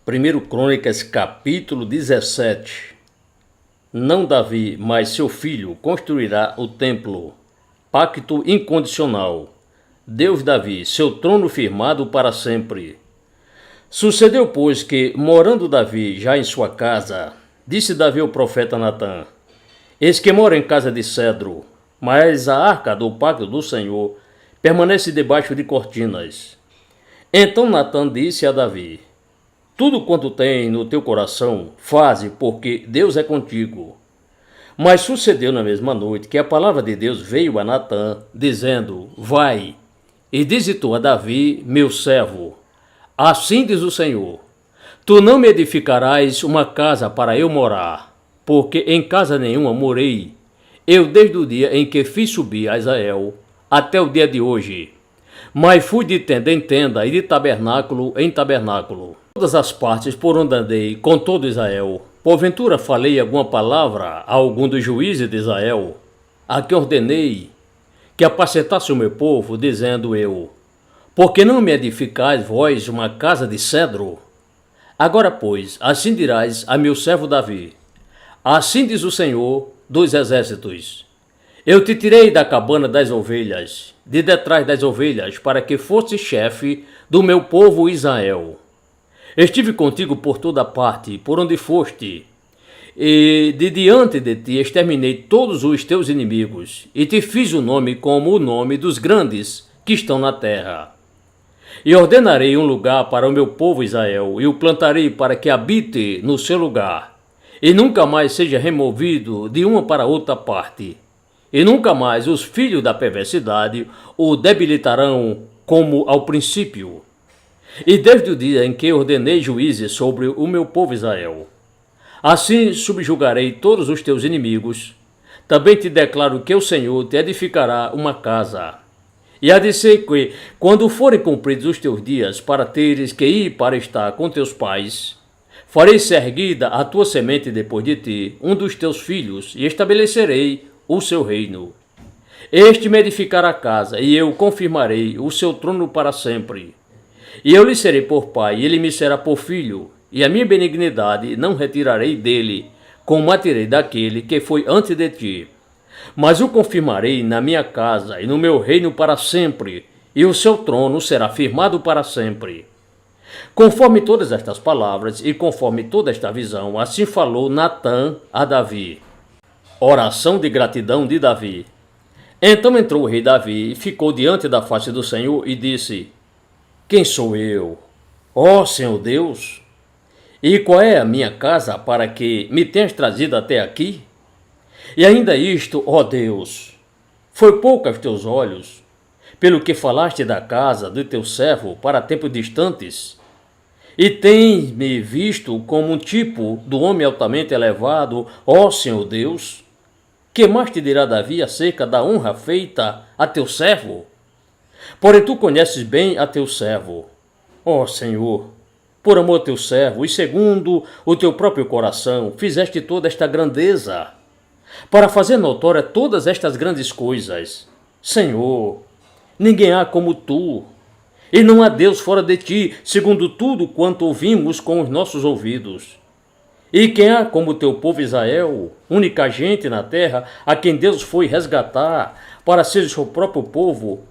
1 Crônicas, capítulo 17. Não Davi, mas seu filho construirá o templo. Pacto incondicional. Deus Davi, seu trono firmado para sempre. Sucedeu, pois, que, morando Davi já em sua casa, disse Davi ao profeta Natã: Eis que moro em casa de cedro, mas a arca do pacto do Senhor permanece debaixo de cortinas. Então Natã disse a Davi: Tudo quanto tem no teu coração, faze, porque Deus é contigo. Mas sucedeu na mesma noite que a palavra de Deus veio a Natã, dizendo: Vai, e dize tu a Davi, meu servo: Assim diz o Senhor: Tu não me edificarás uma casa para eu morar, porque em casa nenhuma morei, eu desde o dia em que fiz subir a Israel, até o dia de hoje. Mas fui de tenda em tenda e de tabernáculo em tabernáculo. Todas as partes por onde andei com todo Israel, porventura falei alguma palavra a algum dos juízes de Israel, a quem ordenei que apacentasse o meu povo, dizendo eu: Por que não me edificais vós uma casa de cedro? Agora, pois, assim dirás a meu servo Davi: Assim diz o Senhor dos exércitos: Eu te tirei da cabana das ovelhas, de detrás das ovelhas, para que fosse chefe do meu povo Israel. Estive contigo por toda parte, por onde foste, e de diante de ti exterminei todos os teus inimigos, e te fiz o nome como o nome dos grandes que estão na terra. E ordenarei um lugar para o meu povo Israel, e o plantarei para que habite no seu lugar, e nunca mais seja removido de uma para outra parte. E nunca mais os filhos da perversidade o debilitarão como ao princípio. E desde o dia em que ordenei juízes sobre o meu povo Israel, assim subjugarei todos os teus inimigos. Também te declaro que o Senhor te edificará uma casa. E há de ser que, quando forem cumpridos os teus dias para teres que ir para estar com teus pais, farei ser erguida a tua semente depois de ti, um dos teus filhos, e estabelecerei o seu reino. Este me edificará a casa, e eu confirmarei o seu trono para sempre. E eu lhe serei por pai, e ele me será por filho, e a minha benignidade não retirarei dele, como a tirei daquele que foi antes de ti. Mas o confirmarei na minha casa e no meu reino para sempre, e o seu trono será firmado para sempre. Conforme todas estas palavras e conforme toda esta visão, assim falou Natã a Davi. Oração de gratidão de Davi. Então entrou o rei Davi e ficou diante da face do Senhor e disse: Quem sou eu, ó Senhor Deus? E qual é a minha casa para que me tenhas trazido até aqui? E ainda isto, ó Deus, foi pouco aos teus olhos, pelo que falaste da casa do teu servo para tempos distantes? E tens-me visto como um tipo do homem altamente elevado, ó Senhor Deus? Que mais te dirá Davi acerca da honra feita a teu servo? Porém tu conheces bem a teu servo, ó Senhor. Por amor a teu servo, e segundo o teu próprio coração, fizeste toda esta grandeza, para fazer notória todas estas grandes coisas. Senhor, ninguém há como tu, e não há Deus fora de ti, segundo tudo quanto ouvimos com os nossos ouvidos. E quem há como teu povo Israel, única gente na terra, a quem Deus foi resgatar para ser o seu próprio povo,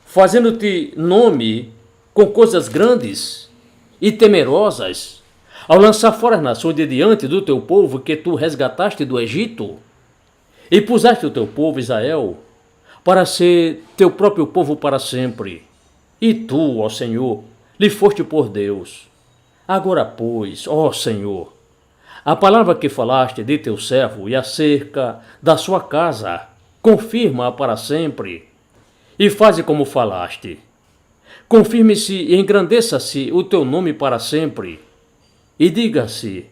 fazendo-te nome com coisas grandes e temerosas, ao lançar fora as nações de diante do teu povo que tu resgataste do Egito, e puseste o teu povo Israel para ser teu próprio povo para sempre. E tu, ó Senhor, lhe foste por Deus. Agora, pois, ó Senhor, a palavra que falaste de teu servo e acerca da sua casa, confirma-a para sempre, e faze como falaste. Confirme-se e engrandeça-se o teu nome para sempre, e diga-se: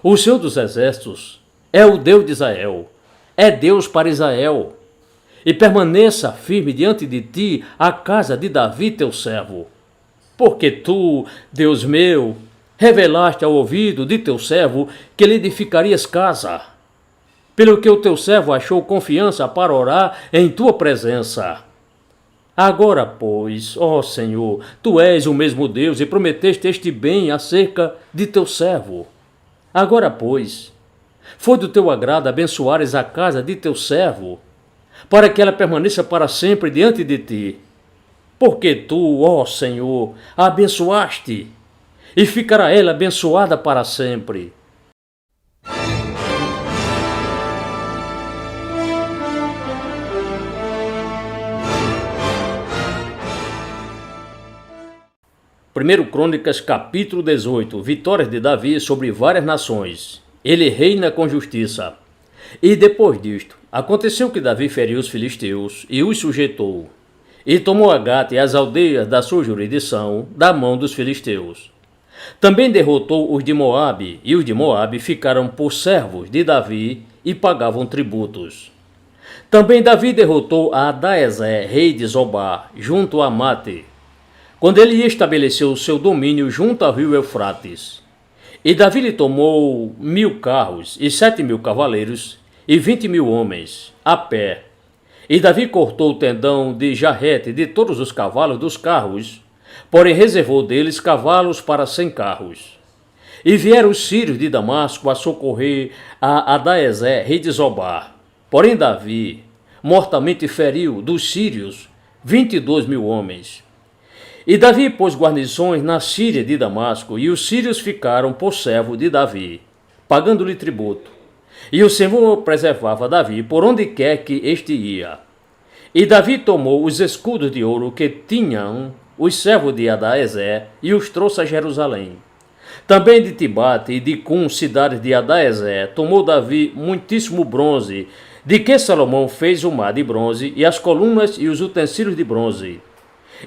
O Senhor dos Exércitos é o Deus de Israel, é Deus para Israel, e permaneça firme diante de ti a casa de Davi teu servo. Porque tu, Deus meu, revelaste ao ouvido de teu servo que lhe edificarias casa, pelo que o teu servo achou confiança para orar em tua presença. Agora, pois, ó Senhor, tu és o mesmo Deus e prometeste este bem acerca de teu servo. Agora, pois, foi do teu agrado abençoares a casa de teu servo, para que ela permaneça para sempre diante de ti. Porque tu, ó Senhor, a abençoaste, e ficará ela abençoada para sempre. Primeiro Crônicas, capítulo 18. Vitórias de Davi sobre várias nações. Ele reina com justiça. E depois disto, aconteceu que Davi feriu os filisteus e os sujeitou, e tomou a Gate e as aldeias da sua jurisdição da mão dos filisteus. Também derrotou os de Moabe, e os de Moabe ficaram por servos de Davi e pagavam tributos. Também Davi derrotou a Adaezer, rei de Zobá, junto a Mate, quando ele estabeleceu seu domínio junto ao rio Eufrates. E Davi lhe tomou 1000 carros e 7.000 cavaleiros e 20.000 homens, a pé. E Davi cortou o tendão de jarrete de todos os cavalos dos carros, porém reservou deles cavalos para 100 carros. E vieram os sírios de Damasco a socorrer a Adaezer, rei de Zobá. Porém Davi mortalmente feriu dos sírios 22.000 homens. E Davi pôs guarnições na Síria de Damasco, e os sírios ficaram por servo de Davi, pagando-lhe tributo. E o Senhor preservava Davi por onde quer que este ia. E Davi tomou os escudos de ouro que tinham os servos de Adaezer e os trouxe a Jerusalém. Também de Tibate e de Cum, cidades de Adaezer, tomou Davi muitíssimo bronze, de que Salomão fez o mar de bronze, e as colunas e os utensílios de bronze.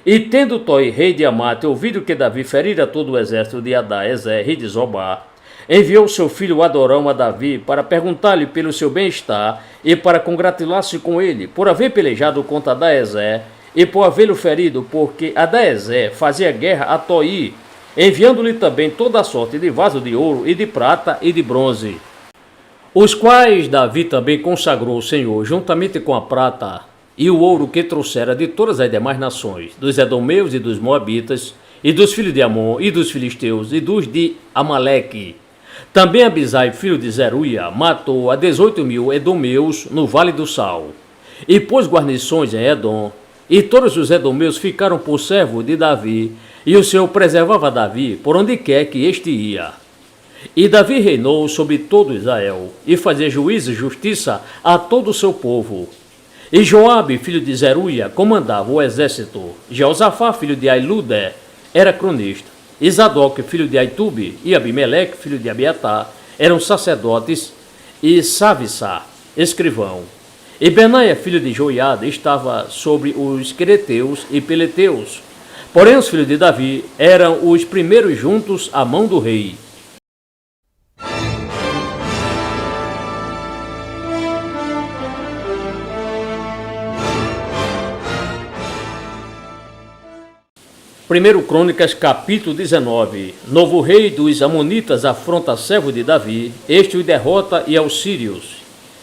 E tendo Toi, rei de Amate, ouvido que Davi ferira todo o exército de Adaezer, rei de Zobá, enviou seu filho Adorão a Davi para perguntar-lhe pelo seu bem-estar e para congratular-se com ele, por haver pelejado contra Adaezer e por havê-lo ferido, porque Adaezer fazia guerra a Toi, enviando-lhe também toda a sorte de vaso de ouro e de prata e de bronze, os quais Davi também consagrou ao Senhor, juntamente com a prata e o ouro que trouxera de todas as demais nações, dos edomeus e dos moabitas, e dos filhos de Amon, e dos filisteus, e dos de Amaleque. Também Abisai, filho de Zeruia, matou a 18.000 edomeus no Vale do Sal, e pôs guarnições em Edom, e todos os edomeus ficaram por servo de Davi, e o Senhor preservava Davi por onde quer que este ia. E Davi reinou sobre todo Israel, e fazia juízo e justiça a todo o seu povo. E Joabe, filho de Zeruia, comandava o exército. Jeosafá, filho de Ailude, era cronista. E Zadok, filho de Aitube, e Abimeleque, filho de Abiatar, eram sacerdotes, e Savissá, escrivão. E Benaia, filho de Joiada, estava sobre os quereteus e peleteus. Porém os filhos de Davi eram os primeiros juntos à mão do rei. Primeiro Crônicas, capítulo 19. Novo rei dos Amonitas afronta servo de Davi, este o derrota e aos sírios.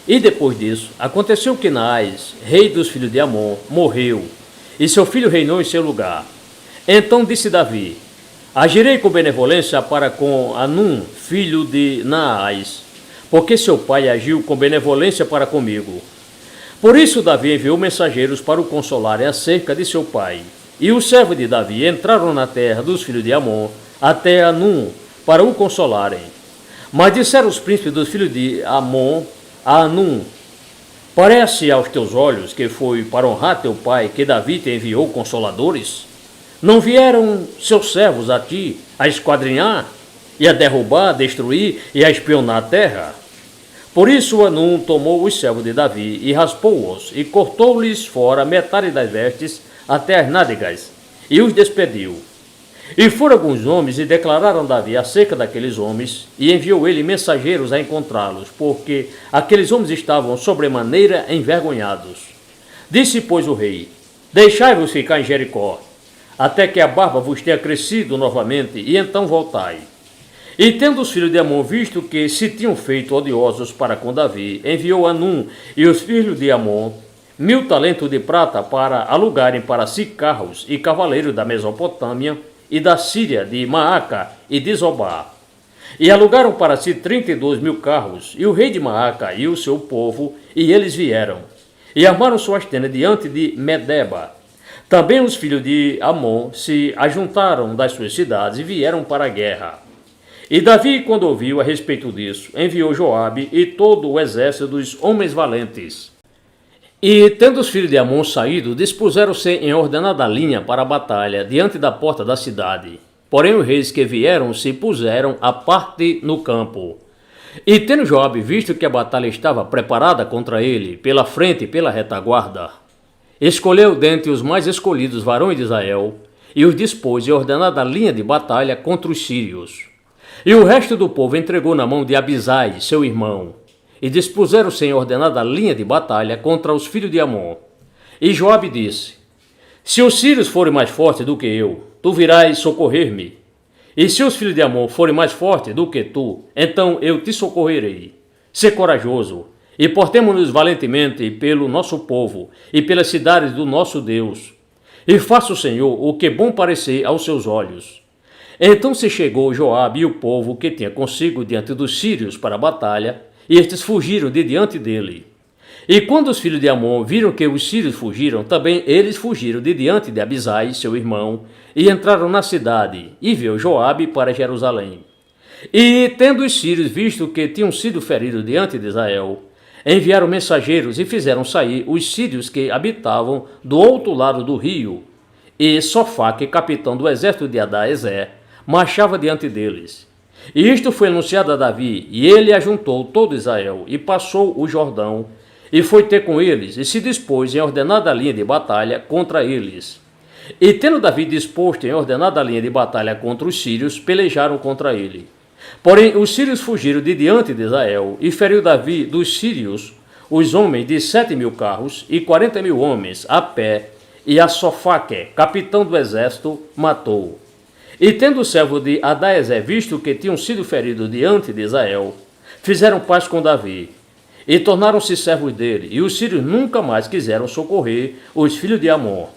E depois disso, aconteceu que Naás, rei dos filhos de Amon, morreu, e seu filho reinou em seu lugar. Então disse Davi: agirei com benevolência para com Anum, filho de Naás, porque seu pai agiu com benevolência para comigo. Por isso Davi enviou mensageiros para o consolarem acerca de seu pai. E os servos de Davi entraram na terra dos filhos de Amon, até Anum, para o consolarem. Mas disseram os príncipes dos filhos de Amon a Anum: parece aos teus olhos que foi para honrar teu pai que Davi te enviou consoladores? Não vieram seus servos a ti a esquadrinhar, e a derrubar, a destruir e a espionar a terra? Por isso Anum tomou os servos de Davi e raspou-os, e cortou-lhes fora metade das vestes até as nádegas, e os despediu. E foram alguns homens e declararam Davi acerca daqueles homens, e enviou ele mensageiros a encontrá-los, porque aqueles homens estavam sobremaneira envergonhados. Disse, pois, o rei: deixai-vos ficar em Jericó, até que a barba vos tenha crescido novamente, e então voltai. E tendo os filhos de Amon visto que se tinham feito odiosos para com Davi, enviou Anum e os filhos de Amon 1000 talentos de prata para alugarem para si carros e cavaleiros da Mesopotâmia e da Síria, de Maaca e de Zobá. E alugaram para si 32.000 carros, e o rei de Maaca e o seu povo, e eles vieram. E armaram suas tendas diante de Medeba. Também os filhos de Amon se ajuntaram das suas cidades e vieram para a guerra. E Davi, quando ouviu a respeito disso, enviou Joabe e todo o exército dos homens valentes. E, tendo os filhos de Amon saído, dispuseram-se em ordenada linha para a batalha, diante da porta da cidade. Porém os reis que vieram se puseram à parte no campo. E tendo Joabe visto que a batalha estava preparada contra ele, pela frente e pela retaguarda, escolheu dentre os mais escolhidos varões de Israel, e os dispôs em ordenada linha de batalha contra os sírios. E o resto do povo entregou na mão de Abisai, seu irmão, e dispuseram-se em ordenada linha de batalha contra os filhos de Amon. E Joabe disse: Se os sírios forem mais fortes do que eu, tu virás socorrer-me. E se os filhos de Amon forem mais fortes do que tu, então eu te socorrerei. Sê corajoso, e portemo-nos valentemente pelo nosso povo e pelas cidades do nosso Deus. E faça o Senhor o que bom parecer aos seus olhos. Então se chegou Joabe e o povo que tinha consigo diante dos sírios para a batalha, e estes fugiram de diante dele. E quando os filhos de Amon viram que os sírios fugiram, também eles fugiram de diante de Abisai, seu irmão, e entraram na cidade, e veio Joabe para Jerusalém. E, tendo os sírios visto que tinham sido feridos diante de Israel, enviaram mensageiros e fizeram sair os sírios que habitavam do outro lado do rio. E Sofaque, capitão do exército de Adaezer, marchava diante deles. E isto foi anunciado a Davi, e ele ajuntou todo Israel, e passou o Jordão, e foi ter com eles, e se dispôs em ordenada linha de batalha contra eles. E tendo Davi disposto em ordenada linha de batalha contra os sírios, pelejaram contra ele. Porém os sírios fugiram de diante de Israel, e feriu Davi dos sírios os homens de 7.000 carros e 40.000 homens a pé, e a Sofaque, capitão do exército, matou. E tendo o servo de Adaezer visto que tinham sido feridos diante de Israel, fizeram paz com Davi, e tornaram-se servos dele, e os sírios nunca mais quiseram socorrer os filhos de Amon.